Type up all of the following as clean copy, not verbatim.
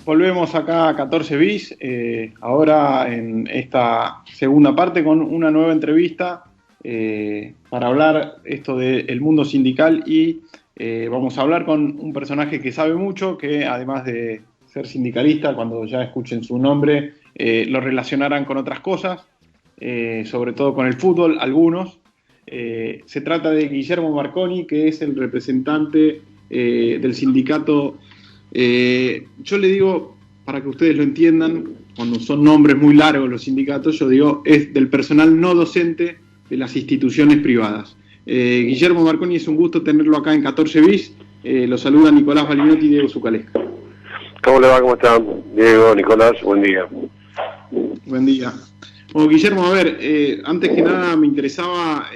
Volvemos acá a 14 bis, ahora en esta segunda parte con una nueva entrevista para hablar esto del mundo sindical y vamos a hablar con un personaje que sabe mucho, que además de ser sindicalista, cuando ya escuchen su nombre, lo relacionarán con otras cosas, sobre todo con el fútbol, algunos. Se trata de Guillermo Marconi, que es el representante del sindicato. Yo le digo, para que ustedes lo entiendan, cuando son nombres muy largos los sindicatos, yo digo, es del personal no docente de las instituciones privadas. Guillermo Marconi, es un gusto tenerlo acá en 14 bis. Lo saluda Nicolás Balinotti y Diego Zucalesca. ¿Cómo le va? ¿Cómo están? Diego, Nicolás, buen día. Buen día. Bueno, Guillermo, a ver, antes que nada me interesaba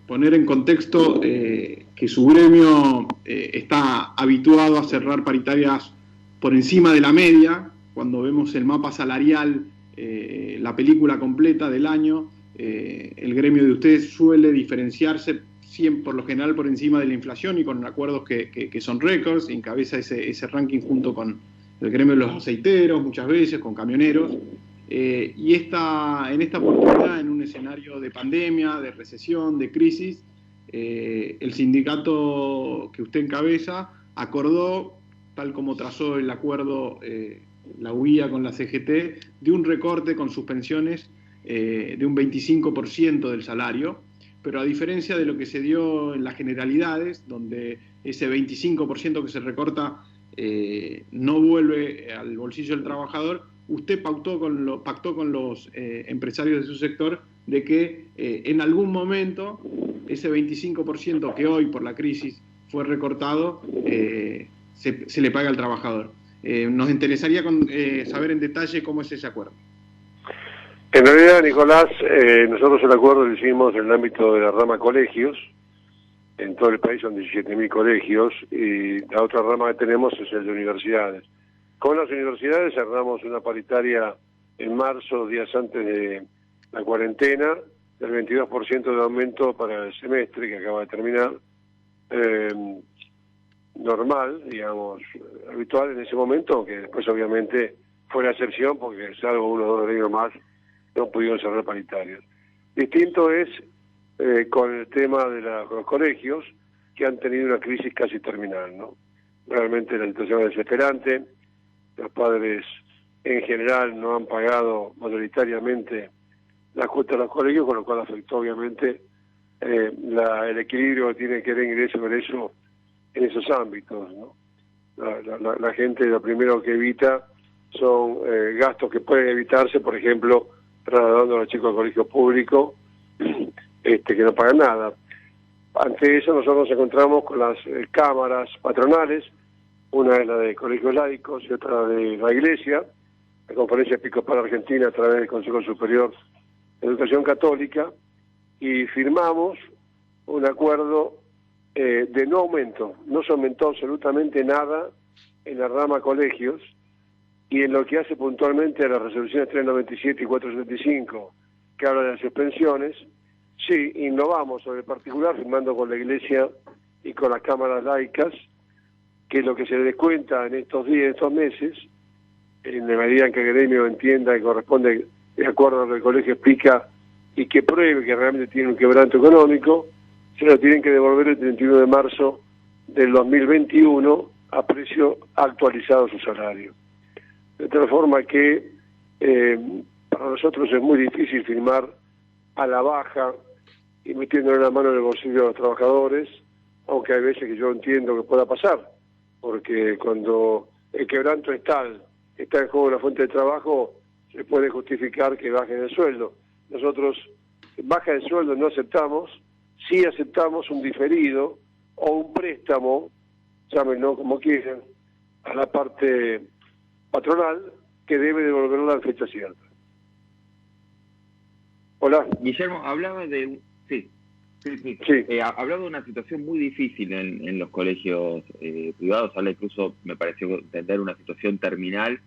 poner en contexto que su gremio está habituado a cerrar paritarias por encima de la media. Cuando vemos el mapa salarial, la película completa del año, el gremio de ustedes suele diferenciarse siempre, por lo general, por encima de la inflación y con acuerdos que son récords, encabeza ese ranking junto con el gremio de los aceiteros, muchas veces, con camioneros. Y en esta oportunidad, en un escenario de pandemia, de recesión, de crisis, el sindicato que usted encabeza acordó, tal como trazó el acuerdo la UIA con la CGT, de un recorte con suspensiones de un 25% del salario, pero a diferencia de lo que se dio en las generalidades, donde ese 25% que se recorta no vuelve al bolsillo del trabajador, usted pactó con los empresarios de su sector de que en algún momento ese 25% que hoy por la crisis fue recortado se le paga al trabajador. Nos interesaría saber en detalle cómo es ese acuerdo. En realidad, Nicolás, nosotros el acuerdo lo hicimos en el ámbito de la rama colegios. En todo el país son 17.000 colegios y la otra rama que tenemos es el de universidades. Con las universidades cerramos una paritaria en marzo, días antes de la cuarentena, del 22% de aumento para el semestre que acaba de terminar, normal, digamos, habitual en ese momento, aunque después obviamente fue la excepción porque salvo uno o dos gremios más no pudieron cerrar paritarios. Distinto es con el tema de los colegios, que han tenido una crisis casi terminal, ¿no? Realmente la situación es desesperante. Los padres en general no han pagado mayoritariamente la cuota de los colegios, con lo cual afectó obviamente el equilibrio que tiene que haber ingreso en esos ámbitos, ¿no? La gente lo primero que evita son gastos que pueden evitarse, por ejemplo, trasladando a los chicos al colegio público, que no pagan nada. Ante eso nosotros nos encontramos con las cámaras patronales. Una es la de colegios laicos y otra de la Iglesia, la Conferencia Episcopal Argentina a través del Consejo Superior de Educación Católica, y firmamos un acuerdo de no aumento. No se aumentó absolutamente nada en la rama colegios, y en lo que hace puntualmente a las resoluciones 397 y 475, que hablan de las suspensiones, sí, innovamos sobre el particular, firmando con la Iglesia y con las cámaras laicas, que lo que se descuenta en estos días, estos meses, en la medida en que el gremio entienda que corresponde de acuerdo a lo que el colegio explica y que pruebe que realmente tiene un quebranto económico, se lo tienen que devolver el 31 de marzo del 2021 a precio actualizado su salario. De tal forma que para nosotros es muy difícil firmar a la baja y metiéndole la mano en el bolsillo de los trabajadores, aunque hay veces que yo entiendo que pueda pasar, porque cuando el quebranto es tal, está en juego la fuente de trabajo, se puede justificar que bajen el sueldo. Nosotros baja el sueldo no aceptamos, sí aceptamos un diferido o un préstamo, llámenlo como quieran, a la parte patronal, que debe devolverlo a la fecha cierta. Hola. Guillermo, hablaba de... Sí. Sí, sí. Sí. Hablaba de una situación muy difícil en los colegios privados, habla incluso, me pareció entender, una situación terminal.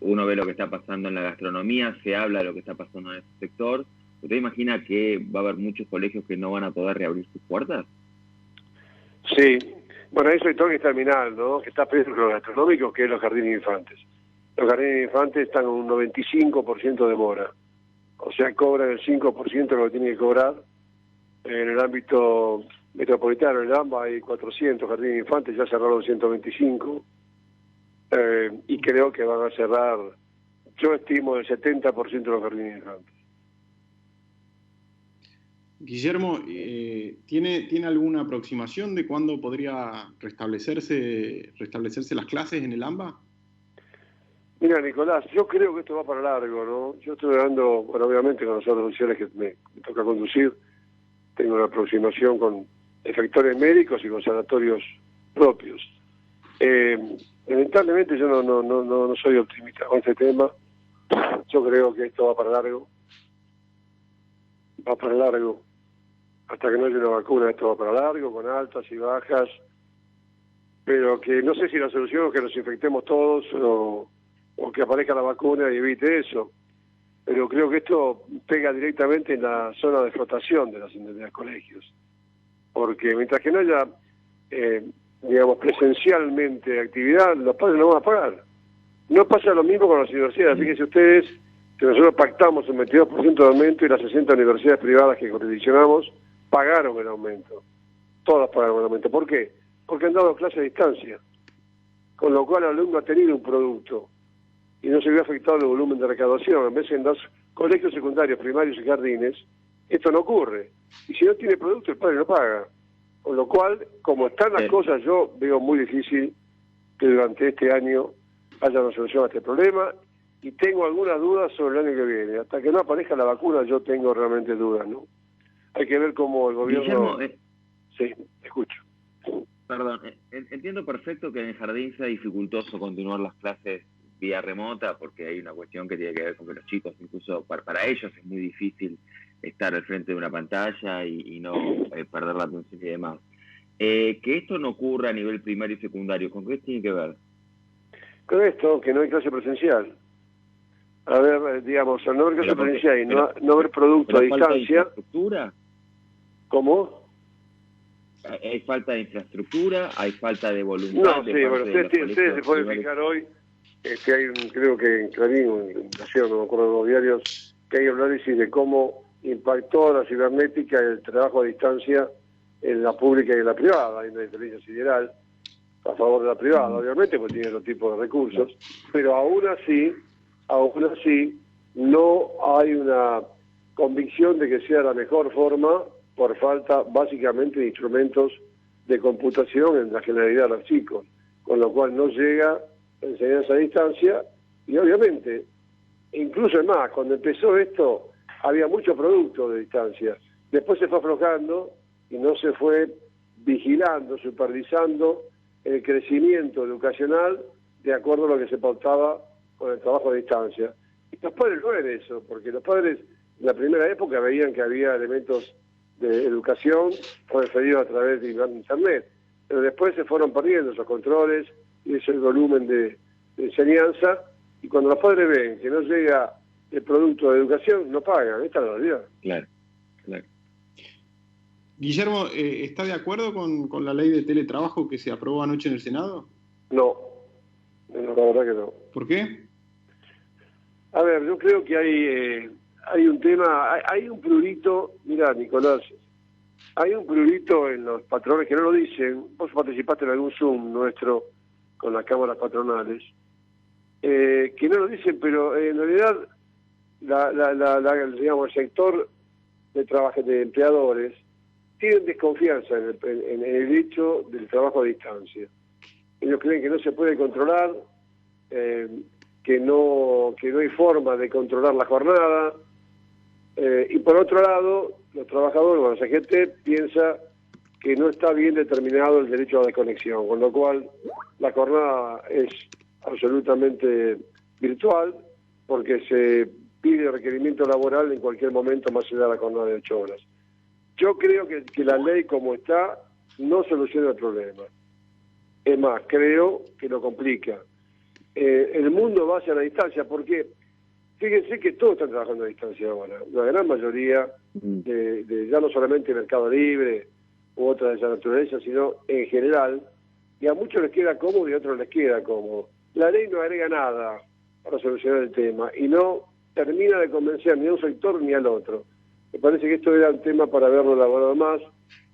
Uno ve lo que está pasando en la gastronomía, se habla de lo que está pasando en ese sector. ¿Usted imagina que va a haber muchos colegios que no van a poder reabrir sus puertas? Sí. Bueno, eso es todo que es terminal, ¿no? Que está peor que los gastronómicos, que es los jardines de infantes. Los jardines de infantes están en un 95% de mora. O sea, cobran el 5% de lo que tienen que cobrar. En el ámbito metropolitano, en el AMBA, hay 400 jardines de infantes, ya cerraron 125. Y creo que van a cerrar, yo estimo, el 70% de los jardines de infantes. Guillermo, ¿tiene alguna aproximación de cuándo podría restablecerse las clases en el AMBA? Mira, Nicolás, yo creo que esto va para largo, ¿no? Yo estoy dando, bueno, obviamente con las otras funciones que me toca conducir, tengo una aproximación con efectores médicos y con sanatorios propios. Lamentablemente yo no soy optimista con este tema. Yo creo que esto va para largo. Va para largo. Hasta que no haya una vacuna, esto va para largo, con altas y bajas. Pero que no sé si la solución es que nos infectemos todos o que aparezca la vacuna y evite eso. Pero creo que esto pega directamente en la zona de flotación de los colegios. Porque mientras que no haya, digamos, presencialmente actividad, los padres no van a pagar. No pasa lo mismo con las universidades. Fíjense ustedes que nosotros pactamos un 22% de aumento y las 60 universidades privadas que jurisdiccionamos pagaron el aumento. Todas pagaron el aumento. ¿Por qué? Porque han dado clases a distancia. Con lo cual el alumno ha tenido un producto y no se vio afectado el volumen de recaudación. En vez de en los colegios secundarios, primarios y jardines, esto no ocurre. Y si no tiene producto, el padre no paga. Con lo cual, como están las cosas, yo veo muy difícil que durante este año haya una solución a este problema y tengo algunas dudas sobre el año que viene. Hasta que no aparezca la vacuna yo tengo realmente dudas, ¿no? Hay que ver cómo el gobierno... Guillermo, Sí, escucho. Perdón, entiendo perfecto que en el jardín sea dificultoso continuar las clases vía remota porque hay una cuestión que tiene que ver con que los chicos, incluso para ellos es muy difícil estar al frente de una pantalla y no perder la atención y demás. Que esto no ocurra a nivel primario y secundario, ¿con qué tiene que ver? Con esto, que no hay clase presencial. A ver, digamos, al no haber clase presencial y no haber producto a distancia... ¿Infraestructura? ¿Cómo? ¿Hay falta de infraestructura? ¿Hay falta de voluntad? No, sí, bueno, ustedes se pueden fijar hoy, hay creo que en Clarín, en Nación, no me acuerdo de los diarios, que hay un análisis de cómo impactó la cibernética el trabajo a distancia en la pública y en la privada. Hay una diferencia sideral a favor de la privada, obviamente, porque tiene otro tipo de recursos, pero aún así, no hay una convicción de que sea la mejor forma por falta básicamente de instrumentos de computación en la generalidad de los chicos, con lo cual no llega la enseñanza a distancia y obviamente, incluso es más, cuando empezó esto había mucho producto de distancia, después se fue aflojando y no se fue vigilando, supervisando el crecimiento educacional de acuerdo a lo que se pautaba con el trabajo a distancia. Y los padres no ven eso, porque los padres en la primera época veían que había elementos de educación referidos a través de Internet, pero después se fueron perdiendo esos controles y ese volumen de enseñanza, y cuando los padres ven que no llega el producto de educación, no pagan. Esta es la realidad. Claro. Guillermo, ¿está de acuerdo con la ley de teletrabajo que se aprobó anoche en el Senado? No, la verdad que no. ¿Por qué? A ver, yo creo que hay un tema, hay un prurito, mirá, Nicolás, hay un prurito en los patrones que no lo dicen. Vos participaste en algún Zoom nuestro con las cámaras patronales, que no lo dicen, pero en realidad digamos, el sector de empleadores tienen desconfianza en el hecho del trabajo a distancia. Ellos creen que no se puede controlar, que no hay forma de controlar la jornada, y por otro lado, los trabajadores, bueno, la gente piensa que no está bien determinado el derecho a la desconexión, con lo cual la jornada es absolutamente virtual, porque se pide requerimiento laboral en cualquier momento más allá de la jornada de 8 horas. Yo creo que la ley como está no soluciona el problema. Es más, creo que lo complica. El mundo va hacia la distancia, porque fíjense que todos están trabajando a distancia ahora. La gran mayoría, de ya no solamente Mercado Libre u otras de esa naturaleza, sino en general, y a muchos les queda cómodo y a otros les queda cómodo. La ley no agrega nada para solucionar el tema y no termina de convencer ni a un sector ni al otro. Me parece que esto era un tema para haberlo elaborado más.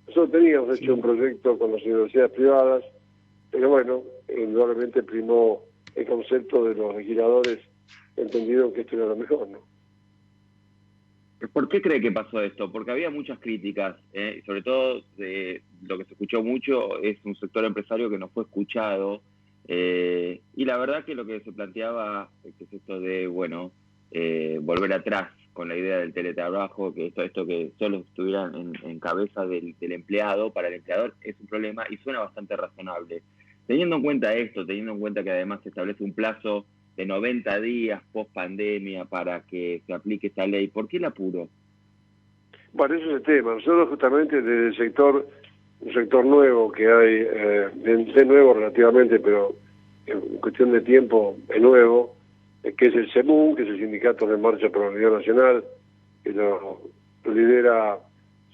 Nosotros teníamos hecho un proyecto con las universidades privadas, pero bueno, indudablemente primó el concepto de los legisladores, entendieron que esto era lo mejor, ¿no? ¿Por qué cree que pasó esto? Porque había muchas críticas, sobre todo lo que se escuchó mucho es un sector empresario que no fue escuchado, y la verdad que lo que se planteaba que es esto de, bueno, volver atrás con la idea del teletrabajo, que esto que solo estuviera en cabeza del empleado, para el empleador es un problema y suena bastante razonable. Teniendo en cuenta esto, teniendo en cuenta que además se establece un plazo de 90 días post pandemia para que se aplique esta ley, ¿por qué el apuro? Bueno, eso es el tema. Nosotros justamente desde el sector, un sector nuevo que hay, de nuevo relativamente, pero en cuestión de tiempo es nuevo, que es el SEMUN, que es el Sindicato de Marcha por la Unidad Nacional, que lo lidera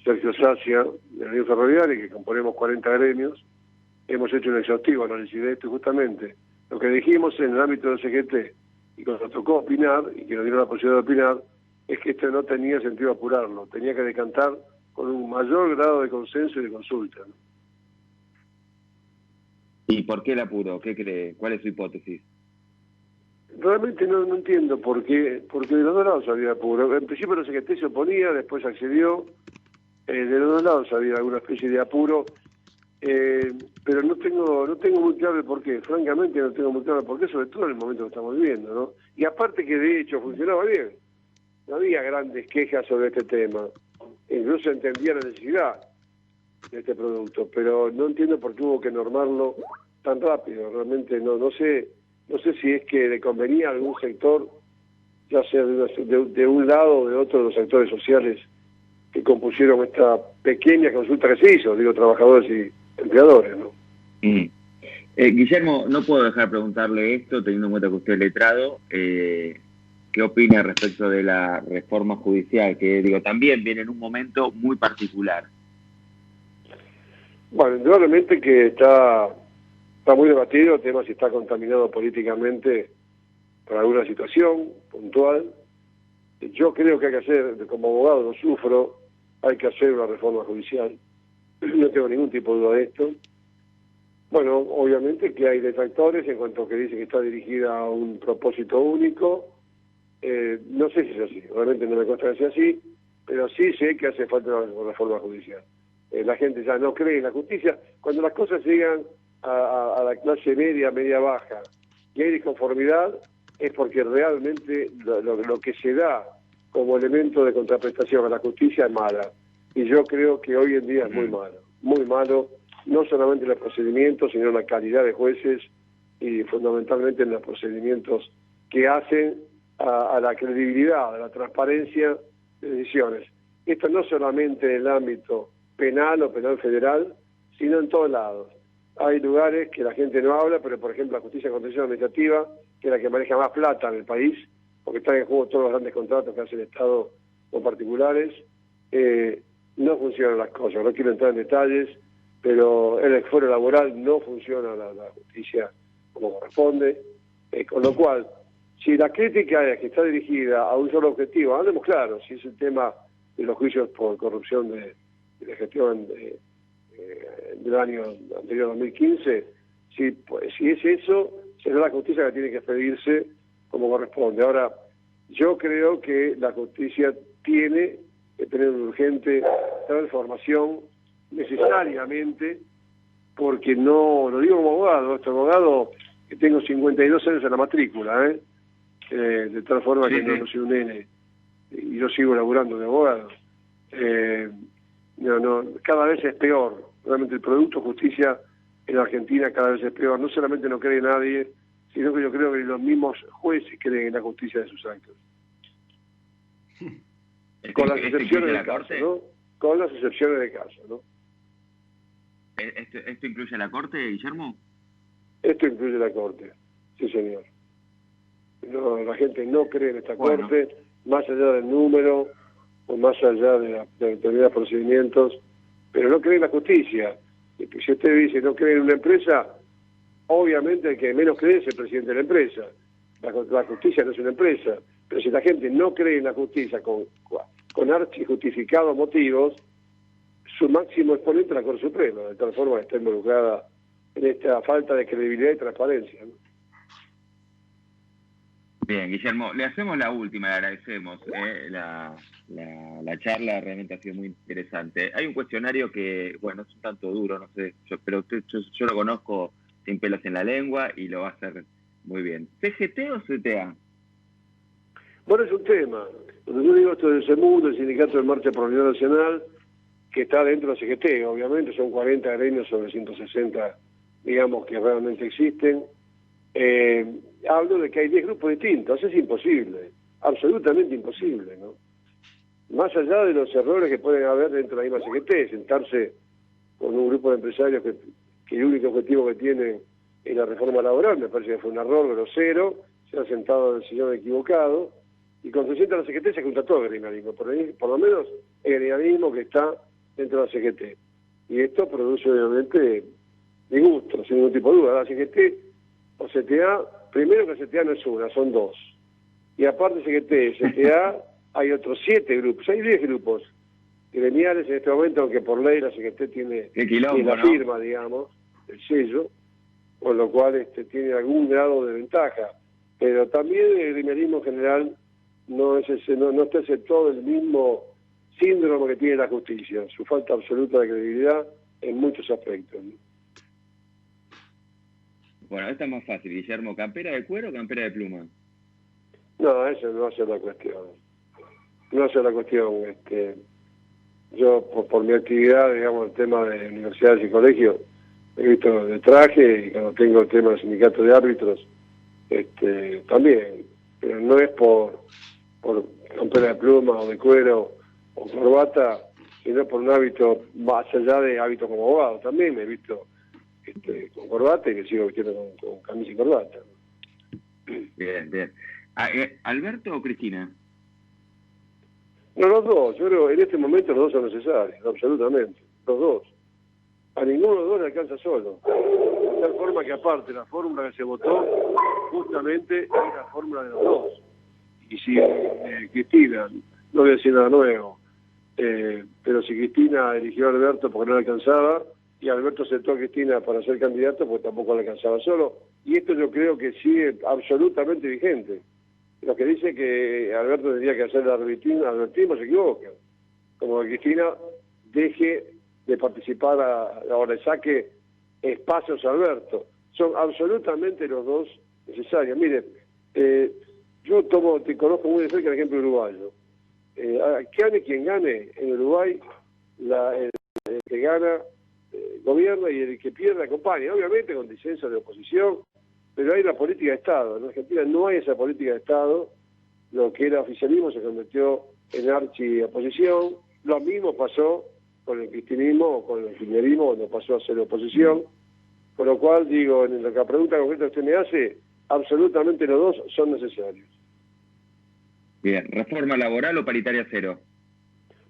Sergio Sacia, de la Unión Ferroviaria, y que componemos 40 gremios. Hemos hecho un exhaustivo análisis de esto, justamente lo que dijimos en el ámbito del CGT, y cuando nos tocó opinar, y que nos dieron la posibilidad de opinar, es que esto no tenía sentido apurarlo, tenía que decantar con un mayor grado de consenso y de consulta, ¿no? ¿Y por qué el apuro? ¿Qué cree? ¿Cuál es su hipótesis? Realmente no entiendo porque de los dos lados había apuro. En principio el CGT se oponía, después accedió, de los dos lados había alguna especie de apuro, pero no tengo muy claro el porqué, francamente no tengo muy claro el porqué, sobre todo en el momento que estamos viviendo, ¿no? Y aparte que de hecho funcionaba bien, no había grandes quejas sobre este tema, incluso se entendía la necesidad de este producto, pero no entiendo por qué hubo que normarlo tan rápido. Realmente no sé si es que le convenía a algún sector, ya sea de un lado o de otro de los sectores sociales que compusieron esta pequeña consulta que se hizo, digo, trabajadores y empleadores, ¿no? Guillermo, no puedo dejar de preguntarle esto, teniendo en cuenta que usted es letrado, ¿qué opina respecto de la reforma judicial? Que, digo, también viene en un momento muy particular. Bueno, indudablemente que está muy debatido el tema, si está contaminado políticamente por alguna situación puntual. Yo creo que hay que hacer, como abogado lo sufro, hay que hacer una reforma judicial. No tengo ningún tipo de duda de esto. Bueno, obviamente que hay detractores en cuanto a que dicen que está dirigida a un propósito único. No sé si es así, realmente no me consta que sea así, pero sí sé que hace falta una reforma judicial. La gente ya no cree en la justicia. Cuando las cosas llegan a la clase media baja y hay disconformidad, es porque realmente lo que se da como elemento de contraprestación a la justicia es mala. Y yo creo que hoy en día es muy malo, no solamente en los procedimientos, sino en la calidad de jueces y fundamentalmente en los procedimientos que hacen a la credibilidad, a la transparencia de decisiones. Esto no solamente en el ámbito penal o penal federal, sino en todos lados. Hay lugares que la gente no habla, pero por ejemplo la justicia de contencioso administrativa, que es la que maneja más plata en el país, porque están en juego todos los grandes contratos que hace el Estado con particulares, no funcionan las cosas. No quiero entrar en detalles, pero en el fuero laboral no funciona la justicia como corresponde, con lo cual, si la crítica es que está dirigida a un solo objetivo, hablemos claro, si es el tema de los juicios por corrupción de la gestión del año anterior, 2015, si es eso, será la justicia que tiene que expedirse como corresponde. Ahora, yo creo que la justicia tiene que tener una urgente transformación necesariamente, porque no, lo digo como abogado, este abogado que tengo 52 años en la matrícula, de tal forma que no soy un nene, y yo sigo laburando de abogado. Cada vez es peor. Realmente el producto justicia en la Argentina cada vez es peor. No solamente no cree nadie, sino que yo creo que los mismos jueces creen en la justicia de sus actos. Con las excepciones del caso, ¿no? con las excepciones de caso, ¿no? ¿Esto incluye la Corte, Guillermo? Esto incluye la Corte, sí señor. No, la gente no cree en esta Corte, más allá del número, o más allá de determinados procedimientos, pero no cree en la justicia. Y si usted dice no cree en una empresa, obviamente el que menos cree es el presidente de la empresa. La justicia no es una empresa, pero si la gente no cree en la justicia con archijustificados motivos, su máximo exponente es la Corte Suprema, de tal forma que está involucrada en esta falta de credibilidad y transparencia, ¿no? Bien, Guillermo, le hacemos la última, le agradecemos. La charla realmente ha sido muy interesante. Hay un cuestionario que, bueno, es un tanto duro, no sé, pero yo lo conozco sin pelos en la lengua y lo va a hacer muy bien. ¿CGT o CTA? Bueno, es un tema. Cuando yo digo esto del CEMUD, el Sindicato de Marcha por la Unidad Nacional, que está dentro de la CGT, obviamente, son 40 gremios sobre 160, digamos, que realmente existen. Hablo de que hay 10 grupos distintos, es imposible, absolutamente imposible, ¿no? Más allá de los errores que pueden haber dentro de la misma CGT, sentarse con un grupo de empresarios que el único objetivo que tienen es la reforma laboral, me parece que fue un error grosero, se han sentado en el sillón equivocado, y cuando se sienta la CGT se junta todo el gremialismo, por lo menos el gremialismo que está dentro de la CGT. Y esto produce obviamente disgusto, sin ningún tipo de duda. La CGT o CTA, primero que CTA no es una, son dos. Y aparte CGT, CTA, hay otros 7 grupos, hay 10 grupos gremiales en este momento, aunque por ley la CGT tiene la firma, digamos, el sello, con lo cual tiene algún grado de ventaja. Pero también el gremialismo en general no está exceptuado del mismo síndrome que tiene la justicia, su falta absoluta de credibilidad en muchos aspectos, ¿no? Bueno, esta es más fácil, Guillermo. ¿Campera de cuero o campera de pluma? No, eso no va a ser la cuestión. No va a ser la cuestión. Yo, por mi actividad, digamos, el tema de universidades y colegios, he visto de traje, y cuando tengo el tema del sindicato de árbitros, también. Pero no es por campera de pluma o de cuero o corbata, sino por un hábito más allá de hábito como abogado. También me he visto con corbata y me sigo vistiendo con camisa y corbata. Bien, bien. ¿Alberto o Cristina? No, los dos. Yo creo que en este momento los dos son necesarios, absolutamente. Los dos. A ninguno de los dos le alcanza solo. De tal forma que aparte la fórmula que se votó justamente es la fórmula de los dos. Y si Cristina, no voy a decir nada nuevo, pero si Cristina eligió a Alberto porque no le alcanzaba, y Alberto aceptó a Cristina para ser candidato, pues tampoco le alcanzaba solo. Y esto yo creo que sigue absolutamente vigente. Los que dicen que Alberto tendría que hacer el albertismo se equivocan. Como que Cristina deje de participar ahora y saque espacios a Alberto. Son absolutamente los dos necesarios. Miren, yo te conozco muy de cerca el ejemplo uruguayo. Gane quien gane en Uruguay, el que gana gobierna y el que pierde acompaña, obviamente con disenso de oposición, pero hay la política de Estado. En Argentina no hay esa política de Estado. Lo que era oficialismo se convirtió en archi-oposición. Lo mismo pasó con el cristinismo o con el kirchnerismo cuando pasó a ser oposición. Por lo cual, digo, en la pregunta concreta que usted me hace, absolutamente los dos son necesarios. Bien, ¿reforma laboral o paritaria cero?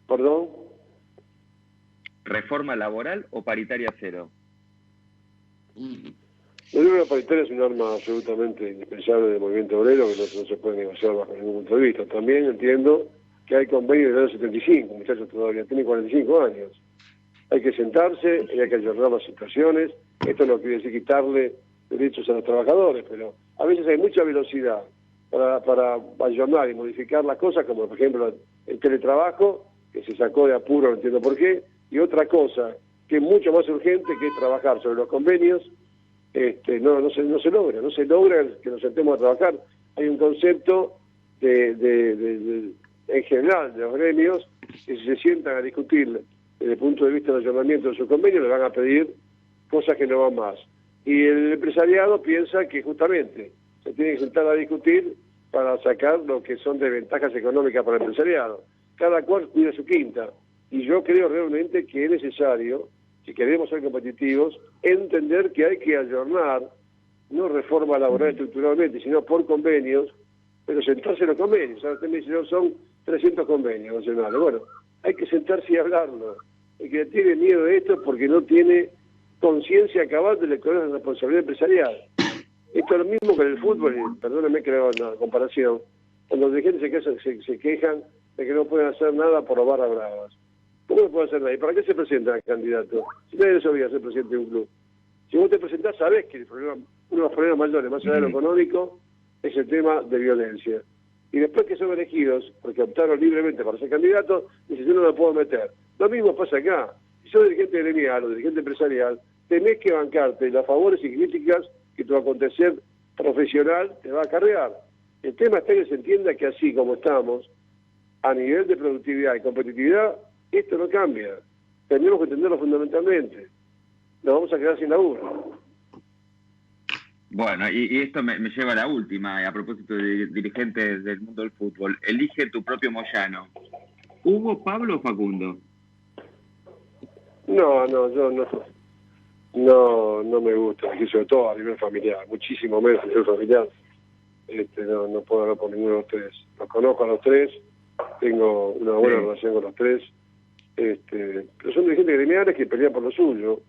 ¿Perdón? ¿Reforma laboral o paritaria cero? Yo creo que la paritaria es un arma absolutamente indispensable del movimiento obrero que no se puede negociar bajo ningún punto de vista. También entiendo que hay convenios de los 75, muchachos todavía tienen 45 años. Hay que sentarse y hay que ayudar las situaciones. Esto no quiere decir quitarle derechos a los trabajadores, pero a veces hay mucha velocidad para ayudar y modificar las cosas, como por ejemplo el teletrabajo, que se sacó de apuro, no entiendo por qué, y otra cosa que es mucho más urgente, que es trabajar sobre los convenios. No se logra que nos sentemos a trabajar. Hay un concepto en general de los gremios que si se sientan a discutir desde el punto de vista del ayuntamiento de su convenio, le van a pedir cosas que no van más. Y el empresariado piensa que justamente se tiene que sentar a discutir para sacar lo que son desventajas económicas para el empresariado. Cada cual cuida su quinta. Y yo creo realmente que es necesario, si queremos ser competitivos, entender que hay que ayornar, no reforma laboral estructuralmente, sino por convenios, pero sentarse en los convenios. Ahora usted me dice, son 300 convenios nacionales. Bueno, hay que sentarse y hablarlo. El que tiene miedo de esto es porque no tiene conciencia cabal de la responsabilidad empresarial. Esto es lo mismo que en el fútbol, y perdónenme que haga una comparación, cuando los dirigentes se quejan de que no pueden hacer nada por las barras bravas. ¿Cómo no pueden hacer nada? ¿Y para qué se presenta el candidato? Si nadie les obliga a ser presidente de un club. Si vos te presentás, sabés que uno de los problemas mayores, más allá de lo económico, es el tema de violencia. Y después que son elegidos, porque optaron libremente para ser candidatos, dicen, yo no me puedo meter. Lo mismo pasa acá. Si sos dirigente gremial o dirigente empresarial, tenés que bancarte las favores y críticas que tu acontecer profesional te va a acarrear. El tema está que se entienda que así como estamos, a nivel de productividad y competitividad, esto no cambia. Tenemos que entenderlo fundamentalmente. Nos vamos a quedar sin laburo. Bueno, y esto me lleva a la última, a propósito de dirigentes del mundo del fútbol. Elige tu propio Moyano. ¿Hugo, Pablo o Facundo? No, yo no me gusta, sobre todo a nivel familiar, muchísimo menos a nivel familiar. No puedo hablar por ninguno de los tres. Los conozco a los tres, tengo una buena relación con los tres, pero son dirigentes gremiales que pelean por lo suyo.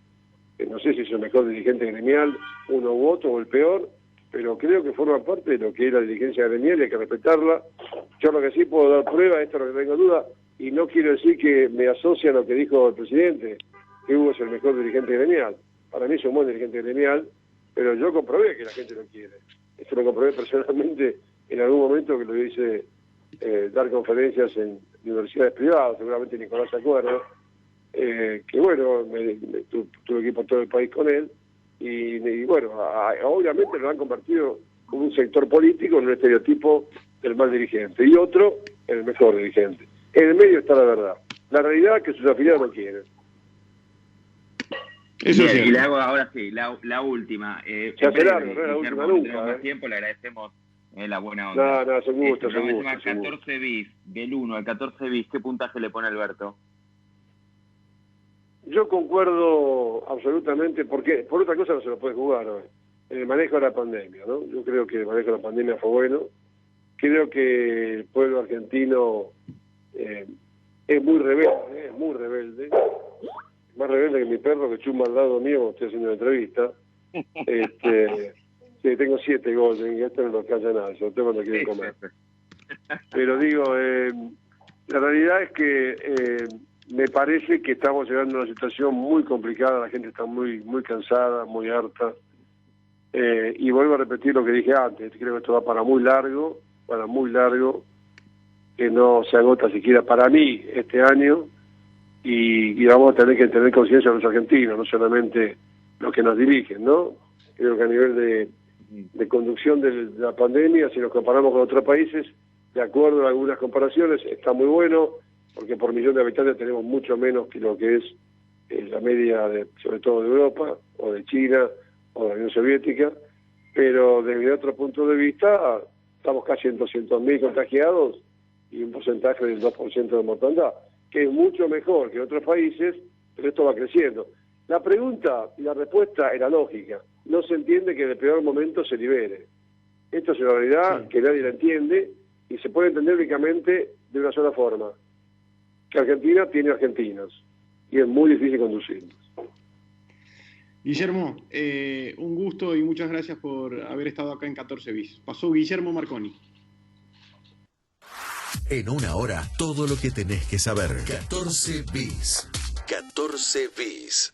No sé si es el mejor dirigente gremial, uno u otro, o el peor, pero creo que forma parte de lo que es la dirigencia gremial y hay que respetarla. Yo lo que sí puedo dar prueba, esto es lo que tengo duda, y no quiero decir que me asocie a lo que dijo el presidente, que Hugo es el mejor dirigente gremial. Para mí es un buen dirigente gremial, pero yo comprobé que la gente lo quiere. Esto lo comprobé personalmente en algún momento que lo hice dar conferencias en universidades privadas, seguramente Nicolás se acuerda, que bueno, tuve que ir por todo el país con él, y bueno, obviamente lo han convertido como un sector político en un estereotipo del mal dirigente, y otro en el mejor dirigente. En el medio está la verdad. La realidad es que sus afiliados no quieren. Eso sí. Y le hago ahora sí, la última. Se hace largo, no es la última nunca. Más tiempo, le agradecemos la buena onda. No, se gusta, se gusta. 14 bis, del 1 al 14 bis, ¿qué puntaje le pone Alberto? Yo concuerdo absolutamente, porque por otra cosa no se lo puede jugar hoy, en el manejo de la pandemia, ¿no? Yo creo que el manejo de la pandemia fue bueno. Creo que el pueblo argentino es muy rebelde, más rebelde que mi perro que chumba al lado mío cuando estoy haciendo una entrevista. Sí, tengo 7 golden y esto no lo calla nada, sobre todo cuando quieren comer. Pero digo, la realidad es que me parece que estamos llegando a una situación muy complicada, la gente está muy cansada, muy harta. Y vuelvo a repetir lo que dije antes, creo que esto va para muy largo, que no se agota siquiera para mí este año, y vamos a tener que tener conciencia de los argentinos, no solamente los que nos dirigen, ¿no? Creo que a nivel de conducción de la pandemia, si nos comparamos con otros países, de acuerdo a algunas comparaciones, está muy bueno, porque por millón de habitantes tenemos mucho menos que lo que es la media, sobre todo de Europa, o de China, o de la Unión Soviética, pero desde otro punto de vista, estamos casi en 200.000 contagiados y un porcentaje del 2% de mortandad, que es mucho mejor que en otros países, pero esto va creciendo. La pregunta y la respuesta era lógica. No se entiende que en el peor momento se libere. Esto es una realidad que nadie la entiende y se puede entender únicamente de una sola forma. Que Argentina tiene argentinos y es muy difícil conducirlos. Guillermo, un gusto y muchas gracias por haber estado acá en 14 bis. Pasó Guillermo Marconi. En una hora, todo lo que tenés que saber. 14 bis. 14 bis.